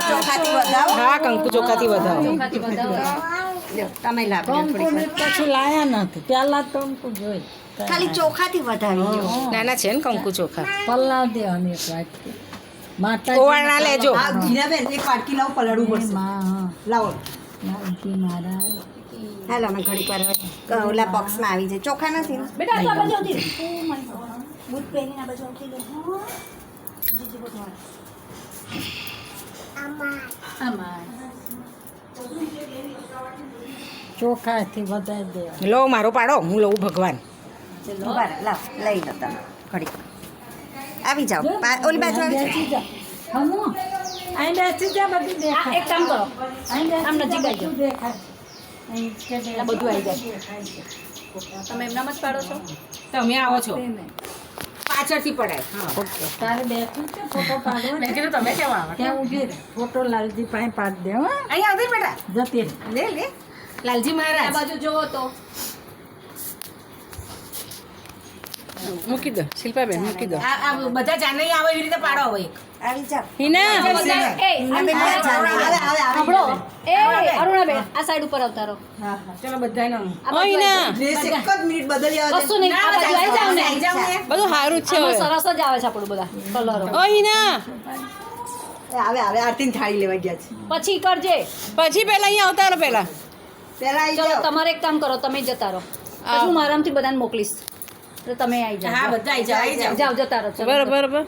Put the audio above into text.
ચોખાથી વધાવો. હા કંકુ ચોખાથી વધાવો. ચોખાથી વધાવો. લ્યો, તમે લાવો કંકુ ને પછી લાયા નથી પહેલા કંકુ જોઈ ખાલી ચોખાથી વધાવી દો. નાના છે ને કંકુ ચોખા. પલ્લા દેવાની એક વાટકી માતા ઓવાળના લેજો. હા જીનાબેન એક વાટકી લાવો પલાળવું પડશે. લાવો નાનજી મહારાજ હાલો અમે ઘડીક વાર ઓલા બોક્સમાં આવી જાય. ચોખા નથી ને? બેટા આ બાજુ આવતી રહે. બૂટ પહેરીને આ બાજુ આવતી રહે. જીજી બોલવા. આમાં ચોખાથી વધારી દેવા લો મારો પાડો હું લઉં ભગવાન. ઉભા રહો, લાવ લઈ લો તમે ઘડીક આવી જાઓ. ઓલી બાજુ આવી જાઓ. બેસી જા હમો અહીં બેસી જા બધી આ દેખાય એક કામ કરો અહીં આમ નજીક આવી જાઓ. દેખાય અહીં કે આ બધું આવી જાય. તમે એમનામ જ પાડો છો? તમે આવો છો પાછળથી પડાય. હા તારે બેઠું છે ફોટો પાડવો મેં કીધું તમે કેમ આવો? ત્યાં ઊભી રહે ફોટો લાલજી પાસે પાડી દે હો અહીંયા આવતી બેટા. જતી રહે લે લે લાલજી આ મહારાજ બાજુ જોવો તો મૂકી દો શિલ્પાબેન મૂકી દો. આ બધા જાનૈયા આવે એવી રીતે પાડો હવે. આવી જાઓ. હિના બધા એ આવે, સાંભળો એ અરુણાબેન આ સાઈડ ઉપર આવતા રહો. ચલો બધાને આ બાજુ આવી જાઓ. ડ્રેસ એક જ મિનિટ બદલી આવે. કશું નહીં આ બાજુ આવી જાઓ ને. આવી જાઓ ને. બધું સારું જ છે આમાં હવે. સરસ જ આવે છે આપણું બધા કલરો. ઓ હિના આવે આરતીને થાળી લેવા ગયા છે. પછી કરજે. પછી પેલા અહીંયા આવતા રહો પેલા. પહેલા આવી ચલો જાઓ. તમારે એક કામ કરો તમે જતા રહો પછી હું આરામથી બધાને મોકલીશ તો તમે આવી જાઓ હા બધા આવી જાઓ આવી જાઓ. જાઓ જતા રહો ચલો. બરાબર બરાબર